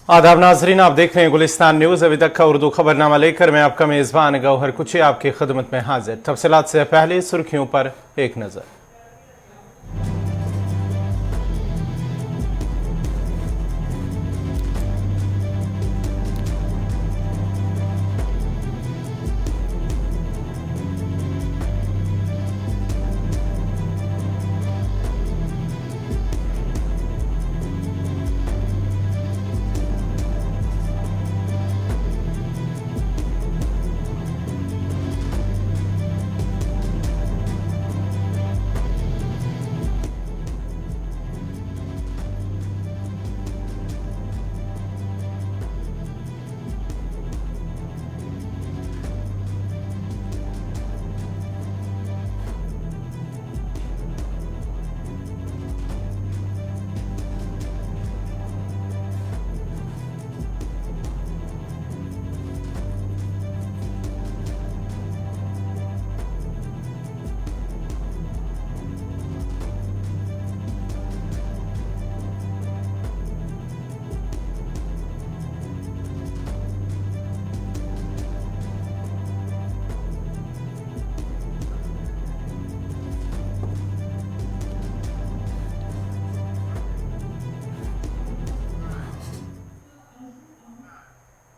आदाब नाजरीन, आप देख रहे हैं गुलिस्तान न्यूज। अभी तक का उर्दू खबरनामा लेकर मैं आपका मेजबान गौहर कुची आपकी खिदमत में हाजिर। तफसीलात से पहले सुर्खियों पर एक नजर।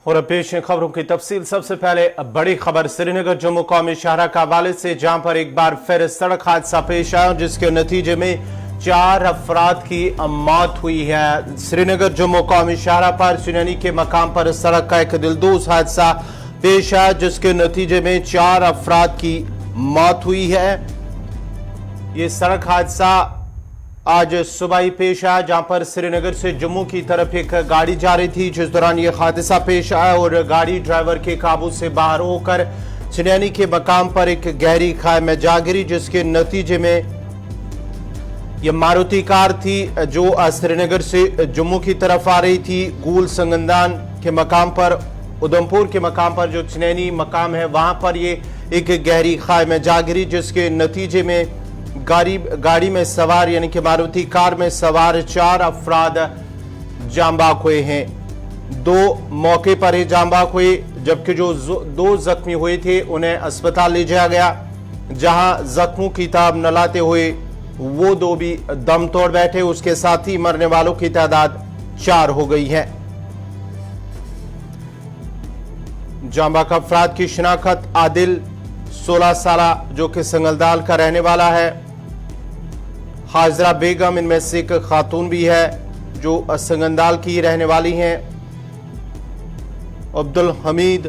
और अब पेश है खबरों की तफसील। सबसे पहले बड़ी खबर श्रीनगर जम्मू कौमी शाहरा का हवाले से, जहां पर एक बार फिर सड़क हादसा पेश आया जिसके नतीजे में 4 अफराद की मौत हुई है। श्रीनगर जम्मू कौमी शाहरा पर सुनैनी के मकाम पर सड़क का एक दिलदोज हादसा पेश आया जिसके नतीजे में 4 अफराद की मौत हुई है। ये सड़क हादसा आज सुबह ही पेश आया, जहां पर श्रीनगर से जम्मू की तरफ एक गाड़ी जा रही थी, जिस दौरान यह हादसा पेश आया और गाड़ी ड्राइवर के काबू से बाहर होकर सुनैनी के मकाम पर एक गहरी खाई में जा गिरी, जिसके नतीजे में यह मारुति कार थी जो श्रीनगर से जम्मू की तरफ आ रही थी। गूल संगंदान के मकाम पर, उधमपुर के मकाम पर जो सुनैनी मकाम है वहां पर ये एक गहरी खाई में जा गिरी, जिसके नतीजे में गाड़ी में सवार यानी कि मारुति कार में सवार 4 अफराद जान बाक हुए हैं। 2 मौके पर ही जान बाक हुए, जबकि जो 2 जख्मी हुए थे उन्हें अस्पताल ले जाया गया, जहां जख्मों की ताब न लाते हुए वो 2 भी दम तोड़ बैठे। उसके साथ ही मरने वालों की तादाद 4 हो गई है। जान बाक अफराद की शिनाख्त आदिल 16 साल जो कि संगलदाल का रहने वाला है, हाजरा बेगम इनमें से एक खातून भी है जो संगंदाल की रहने वाली हैं, अब्दुल हमीद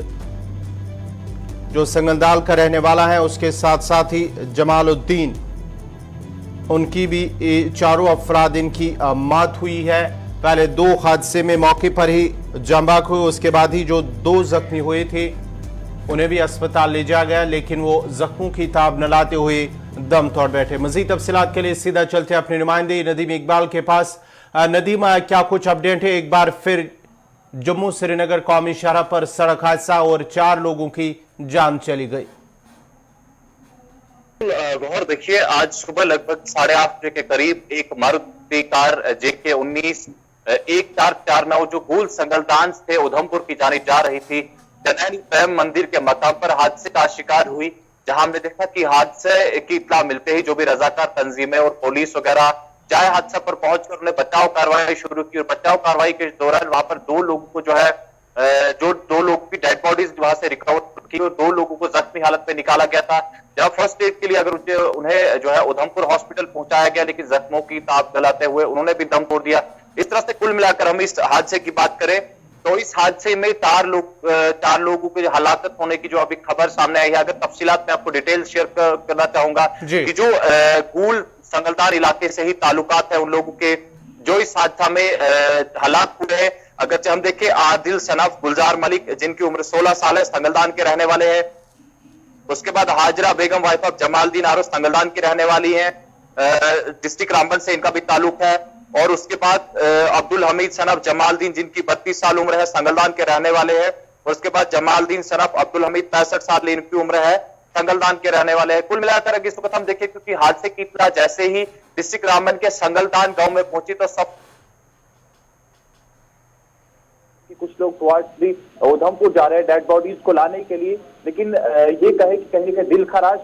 जो संगंदाल का रहने वाला है, उसके साथ साथ ही जमालुद्दीन, उनकी भी 4 अफराद इनकी मौत हुई है। पहले 2 हादसे में मौके पर ही जान बाक हुए, उसके बाद ही जो 2 जख्मी हुए थे उन्हें भी अस्पताल ले जाया गया, लेकिन वो जख्मों की ताब न लाते हुए दम तोड़ बैठे। मजीद तफसीलात के लिए सीधा चलते हैं अपने नुमाइंदे नदीम इकबाल के पास। नदीम, क्या कुछ अपडेट है? एक बार फिर जम्मू श्रीनगर कौमी शाहरा पर सड़क हादसा और 4 लोगों की जान चली गई। गौहर, देखिए, आज सुबह लगभग 8:30 बजे के करीब एक मारुति कार JK 19 1449 जो गूल संगलदान से उधमपुर की जानिब जा रही थी, जनैनी प्रेम मंदिर के मकाम पर हादसे का शिकार हुई, जहां हमने देखा कि हादसे की इत्तला मिलते ही जो भी रजाकार तंजीमें और पुलिस वगैरह चाहे हादसा पर पहुंचकर उन्होंने बचाव कार्रवाई शुरू की, और बचाव कार्रवाई के दौरान वहां पर 2 लोगों को जो है जो 2 लोगों की डेड बॉडीज वहां से रिकवर की और 2 लोगों को जख्मी हालत में निकाला गया था, जहां फर्स्ट एड के लिए अगर उन्हें जो है उधमपुर हॉस्पिटल पहुंचाया गया, लेकिन जख्मों की ताब गलाते हुए उन्होंने भी दम तोड़ दिया। इस तरह से कुल मिलाकर हम इस हादसे की बात करें तो इस हादसे में 4 लोगों के हलाकत होने की जो अभी खबर सामने आई है। अगर तफसीलात में आपको डिटेल शेयर करना चाहूंगा कि जो गूल संगलदान इलाके से ही ताल्लुकात है उन लोगों के जो इस हादसा में हलाक हुए हैं। अगर हम देखें, आदिल सनफ गुलजार मलिक जिनकी उम्र 16 साल है, संगलदान के रहने वाले हैं। उसके बाद हाजरा बेगम वाइफ ऑफ जमालुद्दीन आरो संगलदान की रहने वाली हैं, डिस्ट्रिक्ट रामबन से इनका भी ताल्लुक है। और उसके बाद अब्दुल हमीद सनफ जमालुद्दीन जिनकी 32 साल उम्र है, संगलदान के रहने वाले हैं। और उसके बाद जमालुद्दीन सनफ अब्दुल हमीद 65 साल इनकी उम्र है, संगलदान के रहने वाले हैं। कुल मिलाकर अगर इस वक्त हम देखें, क्योंकि हादसे की इत्तला जैसे ही डिस्ट्रिक्ट रामबन के संगलदान गांव में पहुंची तो सब कि कुछ लोग टुवर्ड्स भी उधमपुर जा रहे हैं डेड बॉडीज को लाने के लिए, लेकिन ये कहे कि कहीं ना कहीं दिल खराश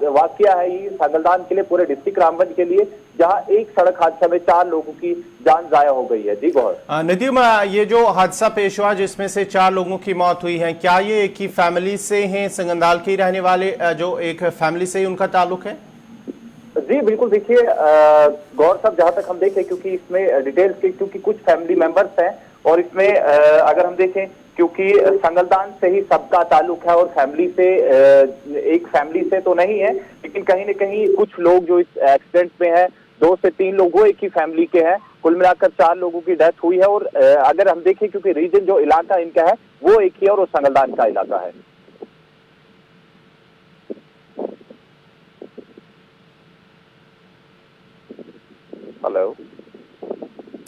वाकया है ये संगलदान के लिए, पूरे डिस्ट्रिक्ट रामगंज के लिए, जहां एक सड़क हादसा में 4 लोगों की जान जाया हो गई है। जी गौर। नदीम, ये जो हादसा पेश हुआ जिसमें से 4 लोगों की मौत हुई है, क्या ये एक ही फैमिली से हैं, संगलदान के रहने वाले, जो एक फैमिली से ही उनका ताल्लुक है? जी बिल्कुल, देखिए गौर साहब, जहां तक हम देखें, क्योंकि इसमें डिटेल्स के, क्योंकि कुछ फैमिली मेंबर्स हैं और इसमें अगर हम देखें, क्योंकि संगलदान से ही सबका ताल्लुक है और फैमिली से एक फैमिली से तो नहीं है, लेकिन कहीं न कहीं कुछ लोग जो इस एक्सीडेंट में है, 2 से 3 लोग वो एक ही फैमिली के हैं। कुल मिलाकर 4 लोगों की डेथ हुई है और अगर हम देखें, क्योंकि रीजन जो इलाका इनका है वो एक ही है और वो संगलदान का इलाका है। हेलो।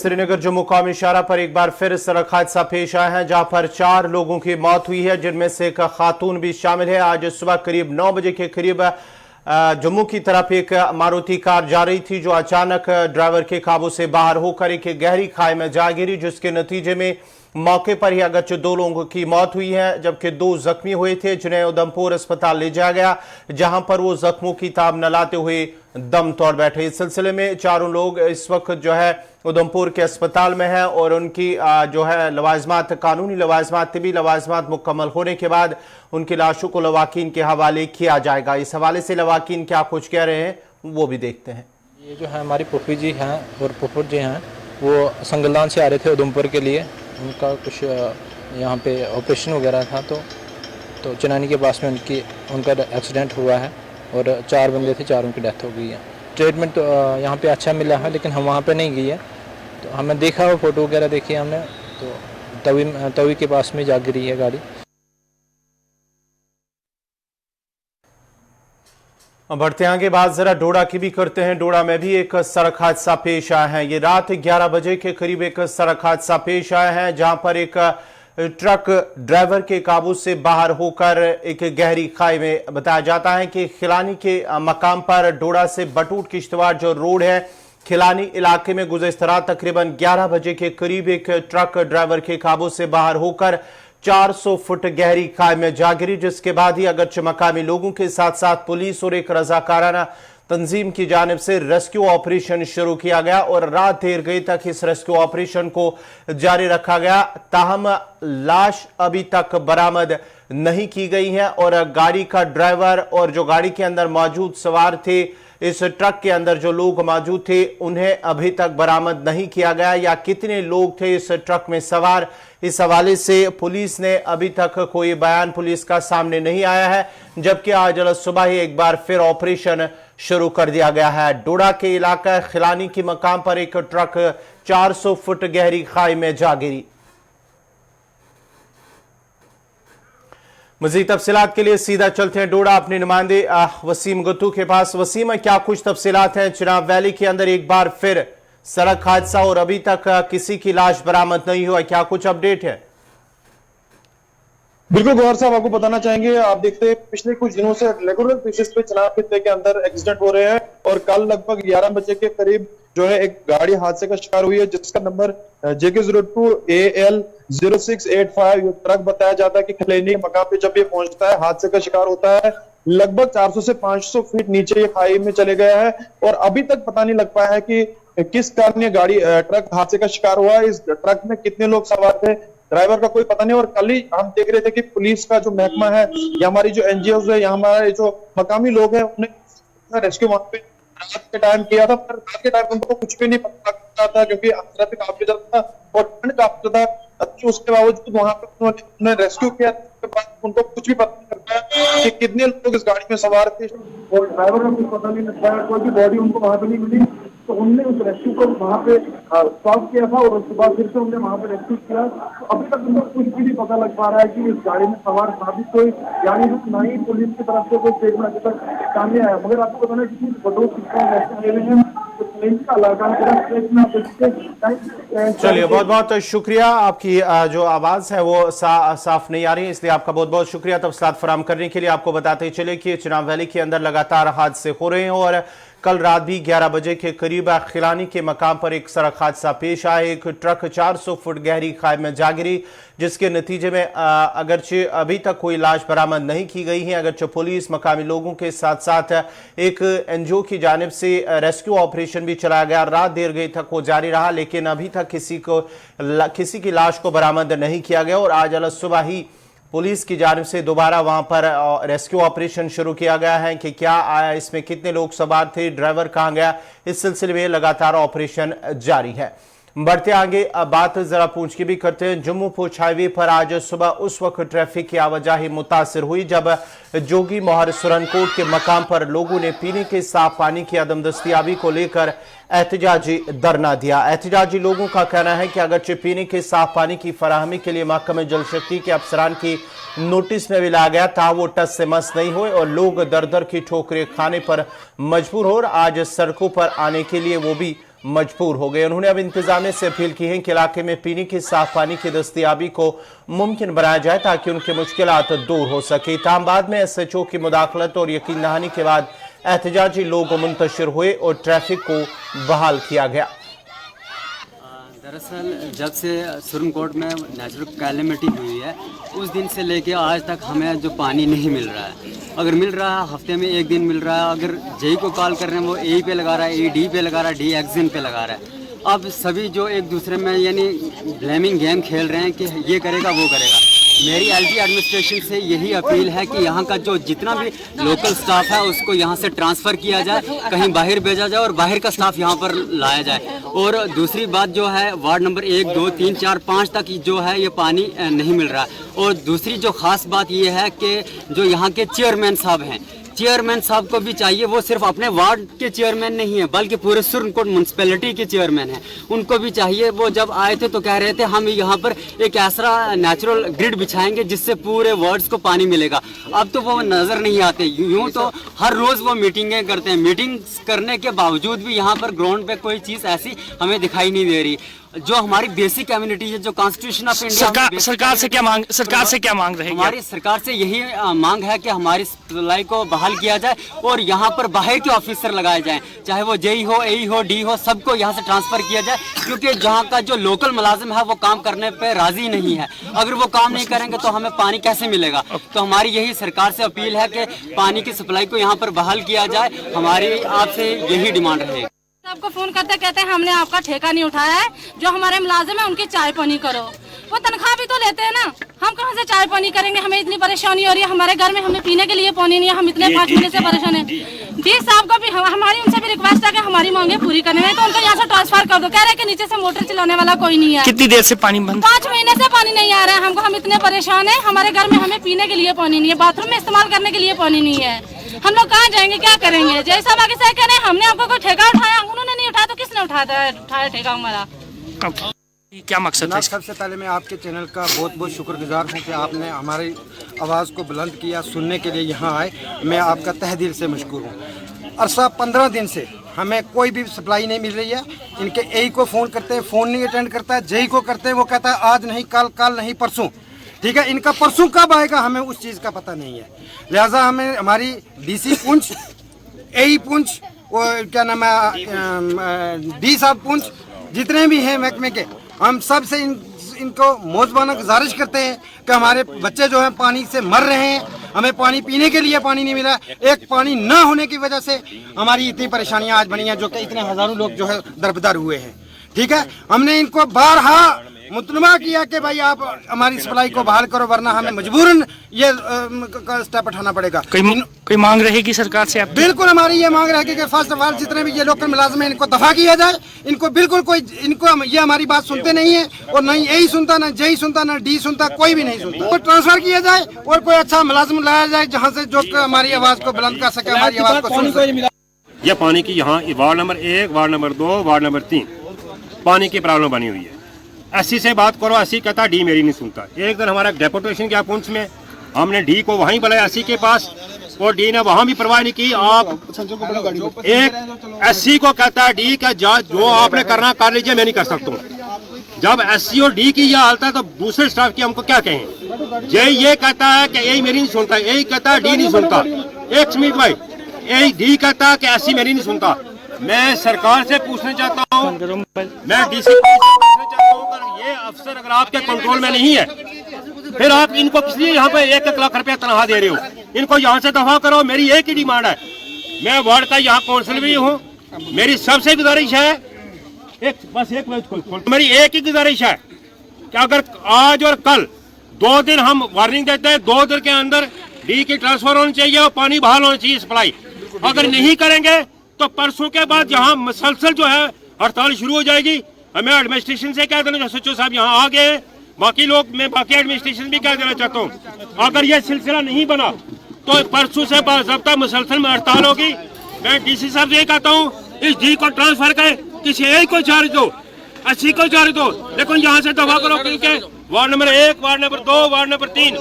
श्रीनगर जो मुकामी इशारा पर एक बार फिर सड़क हादसा पेश आया है, जहां पर 4 लोगों की मौत हुई है, जिनमें से एक खातून भी शामिल है। आज सुबह करीब 9 बजे के करीब जम्मू की तरफ एक मारुति कार जा रही थी, जो अचानक ड्राइवर के काबू से बाहर होकर एक गहरी खाई में जा गिरी, जिसके नतीजे में मौके पर ही अगरचे 2 लोगों की मौत हुई है, जबकि 2 जख्मी हुए थे, जिन्हें उधमपुर अस्पताल ले जाया गया, जहां पर वो जख्मों की ताब न लाते हुए दम तोड़ बैठे। इस सिलसिले में 4 लोग इस वक्त जो है उधमपुर के अस्पताल में है और उनकी जो है लवाजमात, कानूनी लवाजमात, तिबी लवाजमात मुकम्मल होने के बाद उनकी लाशों को लवाकिन के हवाले किया जाएगा। इस हवाले से लवाकिन क्या कुछ कह रहे हैं वो भी देखते हैं। ये जो है हमारी पुप्पी जी हैं और पुप्पुर जी हैं, वो संगलदान से आ रहे थे उधमपुर के लिए। उनका कुछ यहाँ पे ऑपरेशन वगैरह था, तो चनानी के पास में उनका एक्सीडेंट हुआ है और 4 बंदे थे, 4 की डेथ हो गई है। ट्रीटमेंट तो यहाँ पे अच्छा मिला है, लेकिन हम वहाँ पे नहीं गए हैं, तो हमने देखा वो फ़ोटो वगैरह देखी हमने, तो तवी के पास में जा गिरी है गाड़ी। बढ़ते आगे बात जरा डोडा की भी करते हैं। डोडा में भी एक सड़क हादसा पेश आया है। ये रात 11 बजे के करीब एक सड़क हादसा पेश आया है, जहां पर एक ट्रक ड्राइवर के काबू से बाहर होकर एक गहरी खाई में, बताया जाता है कि खिलानी के मकाम पर डोडा से बटूट किश्तवाड़ जो रोड है, खिलानी इलाके में गुज़श्ता रात तकरीबन 11 बजे के करीब एक ट्रक ड्राइवर के काबू से बाहर होकर 400 फुट गहरी खाई में जा गिरी, जिसके बाद ही अगरचे मकामी लोगों के साथ साथ पुलिस और एक रजाकाराना तंजीम की जानिब से रेस्क्यू ऑपरेशन शुरू किया गया और रात देर गई तक इस रेस्क्यू ऑपरेशन को जारी रखा गया। ताहम लाश अभी तक बरामद नहीं की गई है और गाड़ी का ड्राइवर और जो गाड़ी के अंदर मौजूद सवार थे, इस ट्रक के अंदर जो लोग मौजूद थे, उन्हें अभी तक बरामद नहीं किया गया या कितने लोग थे इस ट्रक में सवार, इस हवाले से पुलिस ने अभी तक कोई बयान पुलिस का सामने नहीं आया है। जबकि आज सुबह ही एक बार फिर ऑपरेशन शुरू कर दिया गया है। डोडा के इलाका खिलानी की मकाम पर एक ट्रक 400 फुट गहरी खाई में जा गिरी। मजीद तफसीलात के लिए सीधा चलते हैं डोडा अपने नुमाइंदे वसीम गुत्तू के पास। वसीम, क्या कुछ तफसीलात हैं? चिनाब वैली के अंदर एक बार फिर सड़क हादसा और अभी तक किसी की लाश बरामद नहीं हुआ, क्या कुछ अपडेट है? बिल्कुल गौर साहब, आपको बताना चाहेंगे, आप देखते हैं पिछले कुछ दिनों से रेगुलर बेसिस पे चिनाब खित्ते के अंदर एक्सीडेंट हो रहे हैं और कल लगभग 11 बजे के करीब जो है एक गाड़ी हादसे का शिकार हुई है, जिसका नंबर JK02 AL 0685 ये ट्रक बताया जाता है कि खिलैनी के मकाम पे जब ये पहुंचता है हादसे का शिकार होता है। लगभग 400 से 500 फीट नीचे ये खाई में चले गया है और अभी तक पता नहीं लग पाया है कि किस कारण ये गाड़ी ट्रक हादसे का शिकार हुआ है। इस ट्रक में कितने लोग सवार थे, ड्राइवर का कोई पता नहीं। और कल ही हम देख रहे थे कि पुलिस का जो महकमा है या हमारी जो NGOs है या हमारे जो मकामी लोग हैं, उन्हें रेस्क्यू वहां पे रात के टाइम किया था, पर रात के टाइम उनको कुछ भी नहीं पता था क्योंकि ट्रैफिक काफी ज्यादा था और ठंड काफी ज्यादा। उसके बावजूद वहां पे उन्होंने रेस्क्यू किया, उसके बाद उनको कुछ भी पता नहीं लग पाया कि कितने लोग इस गाड़ी में सवार थे और ड्राइवर का कुछ पता नहीं लग पाया, कोई भी बॉडी उनको वहां पे नहीं मिली। तो उनने उस रेस्क्यू को वहां पे सॉल्व किया था और उसके बाद फिर से उन्होंने वहां पे रेस्क्यू किया। तो अभी तक उनको कुछ भी नहीं पता लग पा रहा है कि इस गाड़ी में सवार साबित कोई, यानी ना ही पुलिस की तरफ से कोई स्टेटमेंट अभी तक सामने आया। मगर आपको बताना कि फोटो चलिए, बहुत बहुत शुक्रिया। आपकी जो आवाज है वो साफ नहीं आ रही है, इसलिए आपका बहुत बहुत शुक्रिया तफसीलात फराहम करने के लिए। आपको बताते चले कि चिनाब वैली के अंदर लगातार हादसे हो रहे हैं और कल रात भी 11 बजे के करीब खिलानी के मकाम पर एक सड़क हादसा पेश आया। एक ट्रक 400 फुट गहरी खाई में जा गिरी, जिसके नतीजे में अगरचे अभी तक कोई लाश बरामद नहीं की गई है। अगरचे पुलिस, मकामी लोगों के साथ साथ एक एनजीओ की जानिब से रेस्क्यू ऑपरेशन भी चलाया गया। रात देर गई तक वो जारी रहा, लेकिन अभी तक किसी की लाश को बरामद नहीं किया गया। और आज अलग सुबह ही पुलिस की जानिब से दोबारा वहां पर रेस्क्यू ऑपरेशन शुरू किया गया है कि क्या आया, इसमें कितने लोग सवार थे, ड्राइवर कहां गया, इस सिलसिले में लगातार ऑपरेशन जारी है। बढ़ते आगे अब बात जरा पूंछ की भी करते हैं। जम्मू पूंछ हाईवे पर आज सुबह उस वक्त ट्रैफिक की आवाजाही मुतासिर हुई जब जोगी मोहर सुरनकोट के मकाम पर लोगों ने पीने के साफ पानी की अदम दस्तियाबी को लेकर एहतजाजी धरना दिया। एहतजाजी लोगों का कहना है कि अगरचे पीने के साफ पानी की फराहमी के लिए महकमे जल शक्ति के अफसरान की नोटिस में भी लाया गया था, वो टस से मस नहीं हुए और लोग दर दर की ठोकरें खाने पर मजबूर हो और आज सड़कों पर आने के लिए वो भी मजबूर हो गए। उन्होंने अब इंतजामिया से अपील की है कि इलाके में पीने के साफ पानी की दस्तियाबी को मुमकिन बनाया जाए ताकि उनकी मुश्किलात दूर हो सके। ताम बाद में SHO की मुदाखलत और यकीन दहानी के बाद एहतजाजी लोग मुंतशिर हुए और ट्रैफिक को बहाल किया गया। दरअसल जब से सुरनकोट में नेचुरल कैलेमिटी हुई है उस दिन से लेके आज तक हमें जो पानी नहीं मिल रहा है। अगर मिल रहा है हफ्ते में एक दिन मिल रहा है। अगर जेई को कॉल कर रहे हैं वो ए पे लगा रहा है, ए डी पे लगा रहा है, डी एक्सिन पे लगा रहा है। अब सभी जो एक दूसरे में यानी ब्लेमिंग गेम खेल रहे हैं कि ये करेगा वो करेगा। मेरी LG एडमिनिस्ट्रेशन से यही अपील है कि यहाँ का जो जितना भी लोकल स्टाफ है उसको यहाँ से ट्रांसफ़र किया जाए, कहीं बाहर भेजा जाए और बाहर का स्टाफ यहाँ पर लाया जाए। और दूसरी बात जो है वार्ड नंबर 1, 2, 3, 4, 5 तक जो है ये पानी नहीं मिल रहा है। और दूसरी जो ख़ास बात ये है कि जो यहाँ के चेयरमैन साहब हैं, चेयरमैन साहब को भी चाहिए, वो सिर्फ अपने वार्ड के चेयरमैन नहीं है बल्कि पूरे सुरनकोट म्यूनसिपैलिटी के चेयरमैन हैं। उनको भी चाहिए। वो जब आए थे तो कह रहे थे हम यहाँ पर एक ऐसा नेचुरल ग्रिड बिछाएंगे जिससे पूरे वार्ड्स को पानी मिलेगा। अब तो वो नज़र नहीं आते। यूँ तो हर रोज़ वो मीटिंगें करते हैं, मीटिंग्स करने के बावजूद भी यहाँ पर ग्राउंड पे कोई चीज़ ऐसी हमें दिखाई नहीं दे रही। जो हमारी बेसिक कम्युनिटी है, जो कॉन्स्टिट्यूशन ऑफ इंडिया, सरकार से क्या मांग रहेगी? हमारी सरकार से यही मांग है कि हमारी सप्लाई को बहाल किया जाए और यहाँ पर बाहर के ऑफिसर लगाए जाएं, चाहे वो जेई हो, एई हो, डी हो, सबको यहाँ से ट्रांसफर किया जाए। क्योंकि जहाँ का जो लोकल मुलाजिम है वो काम करने पे राजी नहीं है। अगर वो काम नहीं करेंगे तो हमें पानी कैसे मिलेगा? तो हमारी यही सरकार से अपील है कि पानी की सप्लाई को यहाँ पर बहाल किया जाए। हमारी आपसे यही डिमांड रहेगी। आपको फोन करते कहते हैं हमने आपका ठेका नहीं उठाया है, जो हमारे मुलाजिम है उनकी चाय पानी करो। वो तनख्वाह भी तो लेते हैं ना, हम कहाँ से चाय पानी करेंगे? हमें इतनी परेशानी हो रही है, हमारे घर में हमें पीने के लिए पानी नहीं है, हम इतने 5 महीने से परेशान हैं। डी साहब का भी हमारी उनसे भी रिक्वेस्ट है कि हमारी मांगे पूरी करने में, तो उनको यहाँ से ट्रांसफर कर दो। कह रहे हैं कि नीचे से मोटर चलाने वाला कोई नहीं है। कितनी देर से पानी बंद? 5 महीने से पानी नहीं आ रहा है हमको। हम इतने परेशान है, हमारे घर में हमें पीने के लिए पानी नहीं है, बाथरूम में इस्तेमाल करने के लिए पानी नहीं है। हम लोग कहाँ जाएंगे, क्या करेंगे? जैसा बाकी से कह रहे हैं हमने आपको कोई ठेका उठाया, उन्होंने नहीं उठाया तो किसने उठाया ठेका हमारा? क्या मकसद है? सबसे पहले मैं आपके चैनल का बहुत बहुत शुक्रगुजार हूँ कि आपने हमारी आवाज़ को बुलंद किया, सुनने के लिए यहाँ आए। मैं आपका तहे दिल से मशकूर हूँ। अरसा 15 दिन से हमें कोई भी सप्लाई नहीं मिल रही है। इनके एई को फ़ोन करते हैं, फ़ोन नहीं अटेंड करता है। जेई को करते हैं, वो कहता है आज नहीं, कल नहीं, परसों। ठीक है, इनका परसों कब आएगा हमें उस चीज़ का पता नहीं है। लिहाजा हमें हमारी DC पुंछ, एई पुंछ, और क्या नाम है डी साहब पुंछ, जितने भी हैं महकमे के, हम सब से इनको मौजबाना गुजारिश करते हैं कि हमारे बच्चे जो हैं पानी से मर रहे हैं, हमें पानी पीने के लिए पानी नहीं मिला। एक पानी न होने की वजह से हमारी इतनी परेशानियां आज बनी हैं, जो कि इतने हज़ारों लोग जो है दरबदर हुए हैं। ठीक है, हमने इनको बारहा मुतलबा किया कि भाई आप हमारी सप्लाई को बहाल करो, वरना हमें मजबूरन ये स्टेप उठाना पड़ेगा। कोई मांग रहेगी सरकार से आप? बिल्कुल हमारी ये मांग रहेगी कि फर्स्ट ऑफ ऑल जितने भी ये लोकल मुलाजिम हैं इनको दफा किया जाए। इनको बिल्कुल कोई, इनको ये हमारी बात सुनते नहीं है, और नहीं यही सुनता, ना जेई सुनता, ना डी सुनता, कोई भी नहीं सुनता। तो ट्रांसफर किया जाए और कोई अच्छा मुलाजिम लाया जाए जहाँ से जो हमारी आवाज़ को बुलंद कर सके, हमारी आवाज़ को सुन सके। यह पानी की यहाँ ward number 1, ward number 2, ward number 3 पानी की प्रॉब्लम बनी हुई है। 80 से बात करो, 80 कहता डी मेरी नहीं सुनता। एक दिन हमारा डेपुटेशन किया पुंछ में, हमने डी को वहीं बुलाया 80 के पास, और डी ने वहां भी परवाह नहीं की। आप एक 80 को कहता है डी का जो आपने करना कर लीजिए, मैं नहीं कर सकता हूँ। जब 80 और डी की यह हालत है तो दूसरे स्टाफ की हमको क्या कहें? जे ये कहता है कि यही मेरी नहीं सुनता, यही कहता है डी नहीं सुनता। एक मिनट भाई, डी कहता कि ऐसी मेरी नहीं सुनता। मैं सरकार से पूछना चाहता हूँ, मैं डीसी से पूछना चाहता हूँ, अगर ये अफसर अगर आपके कंट्रोल में नहीं है, फिर आप इनको किस लिए यहाँ पे 1-1 लाख रुपया तनख्वाह दे रहे हो? इनको यहाँ से दफा करो। मेरी एक ही डिमांड है, मैं वार्ड का यहाँ काउंसिल भी हूँ, मेरी सबसे गुजारिश है, मेरी एक ही गुजारिश है कि अगर आज और कल 2 दिन हम वार्निंग देते हैं, 2 दिन के अंदर डी की ट्रांसफर होनी चाहिए और पानी बहाल होना चाहिए सप्लाई। अगर नहीं करेंगे तो परसों के बाद यहाँ मसलसल जो है हड़ताल शुरू हो जाएगी। मैं एडमिनिस्ट्रेशन से कह देना, सचिव साहब यहाँ आ गए, बाकी लोग, मैं बाकी एडमिनिस्ट्रेशन भी कह देना चाहता हूँ, अगर यह सिलसिला नहीं बना तो परसों से बाज़ाब्ता मुसलसल में हड़ताल होगी। मैं डीसी साहब से ये कहता हूँ, इस डी को ट्रांसफर करें, किसी एक को चार्ज दो, अच्छी को चार्ज दो, लेकिन यहाँ से दफा करो, क्योंकि ward number 1, ward number 2, ward number 3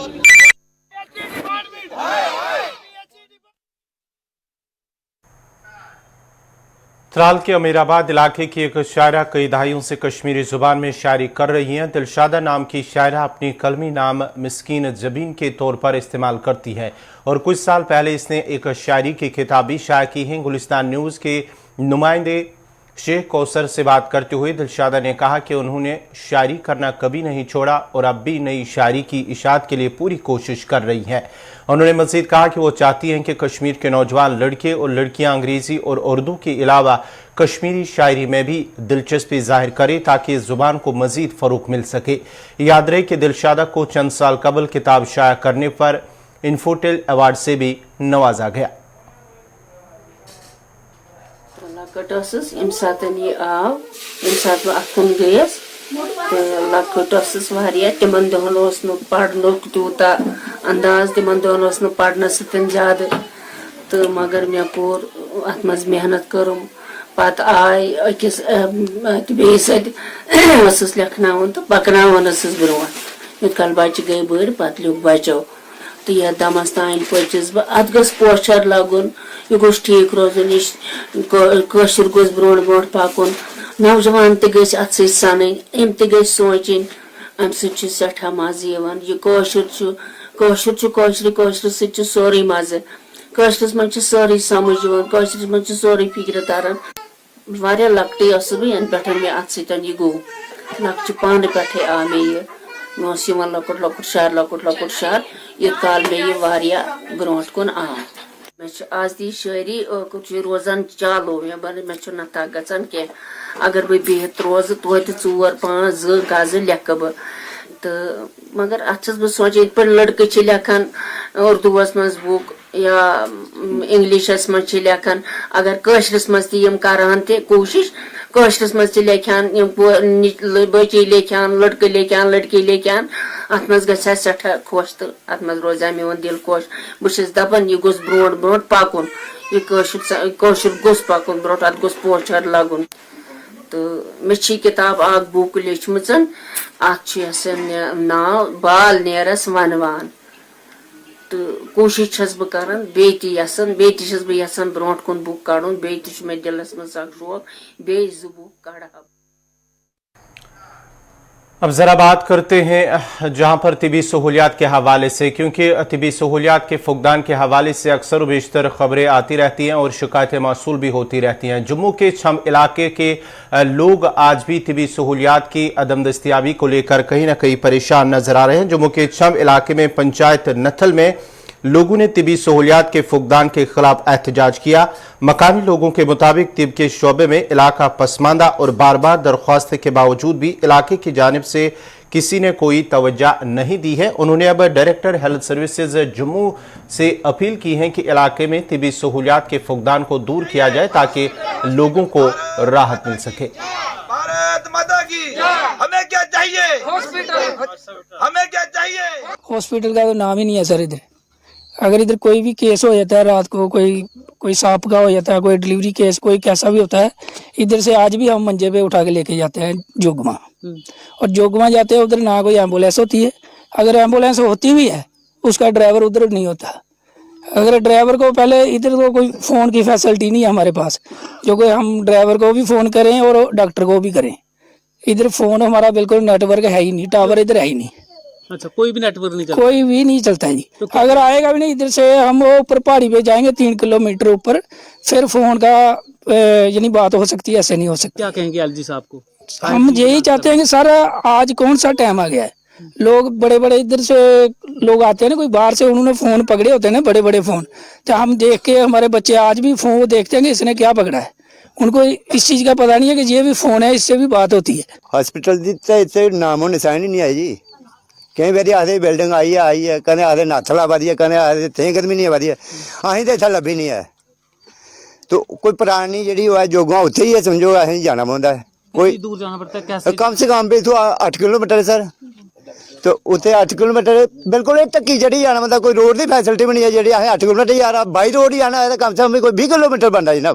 Tral के अमीराबाद इलाके की एक शायरा कई दहाइयों से कश्मीरी जुबान में शायरी कर रही हैं। दिलशादा नाम की शायरा अपनी कलमी नाम मिस्कीन जबीन के तौर पर इस्तेमाल करती है और कुछ साल पहले इसने एक शायरी की किताब भी शाया की है। गुलिस्तान न्यूज़ के नुमाइंदे शेख कौसर से बात करते हुए दिलशादा ने कहा कि उन्होंने शायरी करना कभी नहीं छोड़ा और अब भी नई शायरी की इशाअत के लिए पूरी कोशिश कर रही हैं। उन्होंने मज़ीद कहा कि वो चाहती हैं कि कश्मीर के नौजवान लड़के और लड़कियां अंग्रेज़ी और उर्दू के अलावा कश्मीरी शायरी में भी दिलचस्पी जाहिर करें ताकि इस ज़ुबान को मज़ीद फ़रोग़ मिल सके। याद रहे कि दिलशादा को चंद साल कबल किताब शाया करने पर इन्फोटेल अवार्ड से भी नवाजा गया। तिमन दोहन पढ़न तूता अंदाज, तिमन दोहन पढ़ने सतन ज्यादा, तो मगर मे कोर अत मज मेहनत करम, पत आय अकिस बेस लेखनावन तो पकनावन ब्रो इत कल बच्चे गई बड़ पत लुक बचो तो यह दमस तान पचस बह अत गस पोचर लगुन, यह गोस ठीक रोजन, यह गोस ब्रो ब्रो पकुन, नौजवान तस अत सन अम त सोचन, अम सठा मज़ यह कौशर सोरे मज़, कौशरस मज सोरे समझ कौशरस मज सोरे फिक्र तरन। वारिया लकटे बह पे मे अत सह गो लक्च पान पे आ मे यह लकुट लकुट शार इत काल मे यह वारिया ब्रोट कुन आ। मे आज दी शायरी रोजान चालू, मे नता गचान कह, अगर बह बिहत रोज तो 4-5 गज लेख बह तो मगर अत बह सोचान इत लड़के लेखान उर्दूस मज बुक या इंग्लिशस मज लेखान, अगर कशरस मज तम करान कोशिश, कशरस मज लेखान बच्चे लेखान, लड़के लेखान, लड़की लेखान, अत मज गसा सठा खुश तो अत मज रोजा मोन दिल खुश। बस दपान यह गोस ब्रो ब्रो पकुन, यह कौशर गोस पकुन ब्रो, अत गोस पोचर लगुन। तो मे किताब अ बुक लिखम अत नाव बाल नेरस वनवान, तो कोशिश छस बह करान बेयसान ब्रो कुन बुक कड़न, मे दिलस मज शौक बे 2 बुक कड़ा। अब ज़रा बात करते हैं जहां पर तिबी सहूलियात के हवाले से, क्योंकि तिबी सहूलियात के फुकदान के हवाले से अक्सर व बेशतर ख़बरें आती रहती हैं और शिकायतें मौसूल भी होती रहती हैं। जम्मू के छम इलाके के लोग आज भी तिबी सहूलियात की अदम दस्तियाबी को लेकर कहीं ना कहीं परेशान नजर आ रहे हैं। जम्मू के छम इलाके में पंचायत नथल में लोगों ने तिबी सहूलियात के फुकदान के खिलाफ एहतजाज किया। मकामी लोगों के मुताबिक तिब के शोबे में इलाका पसमानदा और बार बार दरख्वास्त के बावजूद भी इलाके की जानिब से किसी ने कोई तवज्जो नहीं दी है। उन्होंने अब डायरेक्टर हेल्थ सर्विसेज जम्मू से अपील की है कि इलाके में तिबी सहूलियात के फुकदान को दूर किया जाए ताकि लोगों को राहत मिल सके। भारत माता की हमें क्या चाहिए? हमें क्या चाहिए? हॉस्पिटल का तो नाम ही नहीं है सर। इधर अगर इधर कोई भी केस हो जाता है, रात को कोई सांप का हो जाता है, कोई डिलीवरी केस, कोई कैसा भी होता है, इधर से आज भी हम मंजे पे उठा के लेके जाते हैं जोगमा, और जोगमा जाते हैं उधर ना कोई एम्बुलेंस होती है। अगर एम्बुलेंस होती भी है उसका ड्राइवर उधर नहीं होता। अगर ड्राइवर को पहले इधर तो कोई फ़ोन की फैसिलिटी नहीं है हमारे पास, जो कोई हम ड्राइवर को भी फ़ोन करें और डॉक्टर को भी करें। इधर फ़ोन हमारा बिल्कुल नेटवर्क है ही नहीं, टावर इधर है ही नहीं। अच्छा, कोई भी नेटवर्क नहीं चलता? कोई भी नहीं चलता है जी। तो अगर आएगा भी नहीं इधर से, हम वो ऊपर पहाड़ी पे जाएंगे 3 किलोमीटर ऊपर, फिर फोन का यानी बात हो सकती है, ऐसे नहीं हो सकती। क्या कहेंगे एलजी साहब को? हम यही चाहते हैं कि सर आज कौन सा टाइम आ गया है, लोग बड़े बड़े इधर से लोग आते हैं ना, कोई बाहर से, उन्होंने फोन पकड़े होते हैं ना, बड़े बड़े फोन, तो हम देख के हमारे बच्चे आज भी फोन देखते हैं कि इसने क्या पकड़ा है, उनको इस चीज का पता नहीं है कि ये भी फोन है, इससे भी बात होती है। हॉस्पिटल दी तो इतने नामो निशान ही नहीं है जी। कई बार आखते बिल्डिंग आई है, कदें आखते नाथला वधिया, कदें आखते तेंगद भी नहीं वधिया, अं तो इतना लभी नहीं है। तो कोई पुरानी जी जोगा उत्थे ही है, समझो अं जाना पड़ता है। कोई दूर जाना पड़ता है कैसे? कम से कम भी इतों 8 किलोमीटर है सर, तो उत्थे 8 किलोमीटर बिल्कुल ढक्की चढ़ी जाना पड़ता। कोई रोड की फैसिलिटी भी नहीं है जी, अं 8 किलोमीटर जा बाई रोड ही जाना है, कम से कम कोई 20 किलोमीटर बनता जी ना।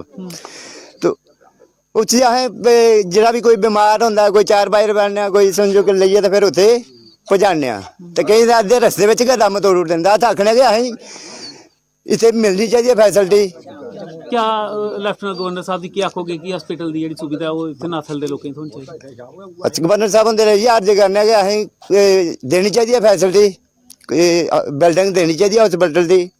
तो उस अं जरा भी कोई बीमार होंगे, कोई 4 बाहर बनने, कोई समझो कि लीए तो फिर उत्थे पहुँचाने, तो कई अद्धे रस्ते में गै दम तोड़ देंगे। तो आखने कि अं इतने मिलनी चाहिए फैसिलिटी। क्या लेफ्टिनेंट गवर्नर साहब की क्या आखोगे कि हॉस्पिटल की जी सुविधा वो इतने नाथल के लोगों को चाहिए? गवर्नर साहब होंगे रही अर्ज करने कि अं देनी चाहिए फैसिलिटी, बिल्डिंग देनी चाहिए हॉस्पिटल की,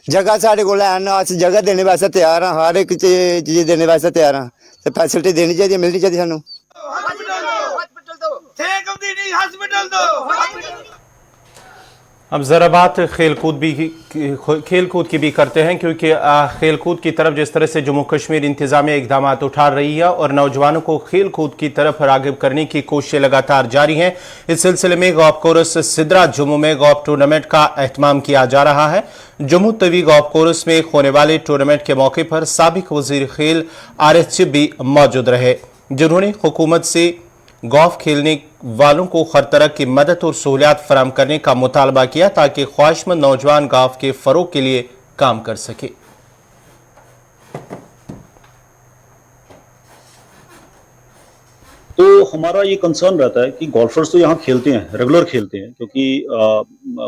जगह साढ़े को अस जगह देने वास्ते तैयार हाँ, हर एक चीज देने वास्ते तैयार हाँ, तो फैसिलिटी देनी चाहिए, मिलनी चाहिए सानू। अब ज़रा बात खेलकूद की भी करते हैं, क्योंकि खेलकूद की तरफ जिस तरह से जम्मू कश्मीर इंतजामिया इकदाम उठा रही है और नौजवानों को खेलकूद की तरफ राग़िब करने की कोशिशें लगातार जारी हैं। इस सिलसिले में गोल्फ कोर्स सिद्रा जम्मू में गोल्फ टूर्नामेंट का एहतमाम किया जा रहा है। जम्मू तवी गोल्फ कोर्स में होने वाले टूर्नामेंट के मौके पर साबिक वज़ीर खेल आरिफ चिब भी मौजूद रहे, जिन्होंने हुकूमत से गोल्फ खेलने वालों को हर तरह की मदद और सहूलियात फराहम करने का मुतालबा किया, ताकि ख्वाहिशमंद नौजवान गोल्फ के फरोग के लिए काम कर सके। तो हमारा ये कंसर्न रहता है कि गोल्फर्स तो यहाँ खेलते हैं, रेगुलर खेलते हैं, क्योंकि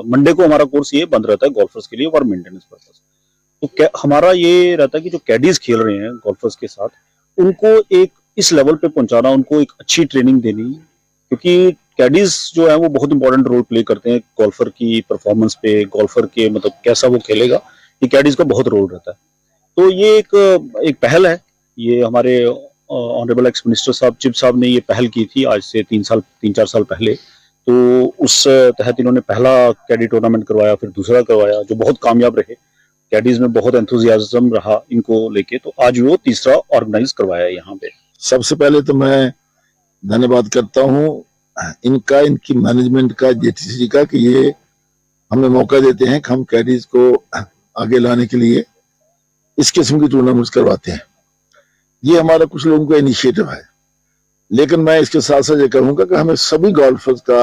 मंडे को हमारा कोर्स ये बंद रहता है गोल्फर्स के लिए फॉर मेंटेनेंस पर्पस। तो हमारा ये रहता है कि जो कैडीज खेल रहे हैं गोल्फर्स के साथ, उनको एक इस लेवल पे पहुंचाना, उनको एक अच्छी ट्रेनिंग देनी, क्योंकि कैडीज जो है वो बहुत इंपॉर्टेंट रोल प्ले करते हैं गोल्फर की परफॉर्मेंस पे, गोल्फर के मतलब कैसा वो खेलेगा, ये कैडीज का बहुत रोल रहता है। तो ये एक पहल है, ये हमारे ऑनरेबल एक्स मिनिस्टर साहब चिब साहब ने ये पहल की थी आज से 3-4 साल पहले। तो उस तहत इन्होंने पहला कैडी टूर्नामेंट करवाया, फिर दूसरा करवाया, जो बहुत कामयाब रहे, कैडीज में बहुत एंथुजियाज्म रहा इनको लेके, तो आज वो तीसरा ऑर्गेनाइज करवाया है यहाँ पे। सबसे पहले तो मैं धन्यवाद करता हूँ इनका, इनकी मैनेजमेंट का, जेटीसी का, कि ये हमें मौका देते हैं कि हम कैडीज को आगे लाने के लिए इस किस्म की टूर्नामेंट्स करवाते हैं। ये हमारा कुछ लोगों का इनिशिएटिव है, लेकिन मैं इसके साथ साथ ये कहूंगा कि हमें सभी गोल्फर्स का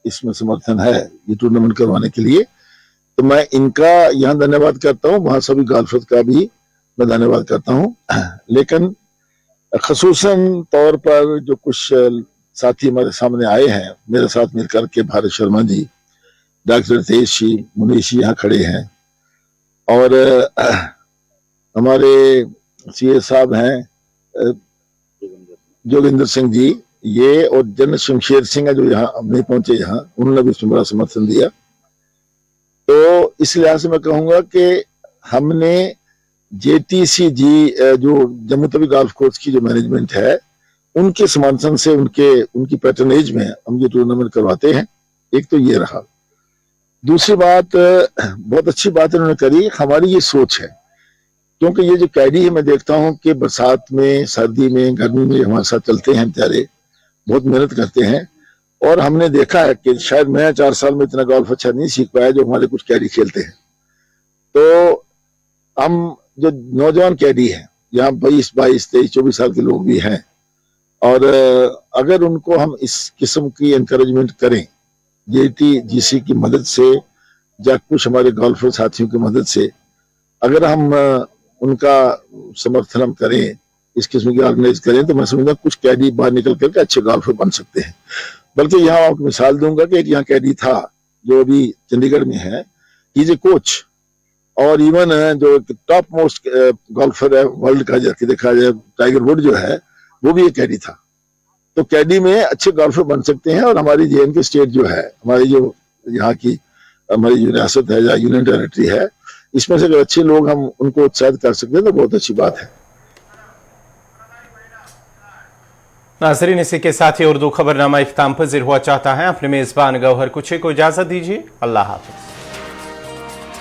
इसमें समर्थन है ये टूर्नामेंट करवाने के लिए। तो मैं इनका यहाँ धन्यवाद करता हूँ, वहां सभी गोल्फर्स का भी मैं धन्यवाद करता हूँ। लेकिन खसूसन तौर पर जो कुछ साथी हमारे सामने आए हैं मेरे साथ मिलकर के, भारत शर्मा जी, डॉक्टर तेज जी, मुनीश जी यहाँ खड़े हैं, और हमारे सीए साहब हैं जोगिंदर सिंह जी, ये, और जनरल शमशेर सिंह है जो यहाँ नहीं पहुंचे, यहाँ उन्होंने भी इसमें बड़ा समर्थन दिया। तो इस लिहाज से मैं कहूंगा कि हमने जेटीसी जी, जो जम्मू तवी गोल्फ कोर्स की जो मैनेजमेंट है, उनके समर्थन से, उनकी पैटर्नेज में हम ये टूर्नामेंट करवाते हैं। एक तो ये रहा। दूसरी बात, बहुत अच्छी बात इन्होंने करी, हमारी ये सोच है, क्योंकि ये जो कैडी है मैं देखता हूँ कि बरसात में, सर्दी में, गर्मी में हमारे साथ चलते हैं बेचारे, बहुत मेहनत करते हैं, और हमने देखा है कि शायद मैं 4 साल में इतना गोल्फ अच्छा नहीं सीख पाया जो हमारे कुछ कैडी खेलते हैं। तो हम जो नौजवान कैडी हैं यहाँ 22, 23, 24 साल के लोग भी हैं, और अगर उनको हम इस किस्म की एनकरेजमेंट करें जेटीजीसी की मदद से या कुछ हमारे गोल्फर साथियों की मदद से, अगर हम उनका समर्थन हम करें, इस किस्म की ऑर्गेनाइज करें, तो मैं समझूंगा कुछ कैडी बाहर निकल करके अच्छे गोल्फर बन सकते हैं। बल्कि यहाँ आपको मिसाल दूंगा कि एक यहाँ कैडी था जो अभी चंडीगढ़ में है, ही इज ए कोच, और इवन जो टॉप मोस्ट गोल्फर है वर्ल्ड का जाके देखा जाए, टाइगर वुड जो है वो भी एक कैडी था। तो कैडी में अच्छे गोल्फर बन सकते हैं, और हमारी जेएनके स्टेट जो है, हमारी जो यहाँ की हमारी जो रियासत है या यूनियन टेरिटरी है, इसमें से अगर अच्छे लोग हम उनको उत्साहित कर सकते हैं तो बहुत अच्छी बात है। नाजरीन, इसी के साथ ही उर्दू खबरनामा इख्ताम पजीर हुआ चाहता है। अपने मेजबान गौहर कुछे को इजाजत दीजिए। अल्लाह हाफिज।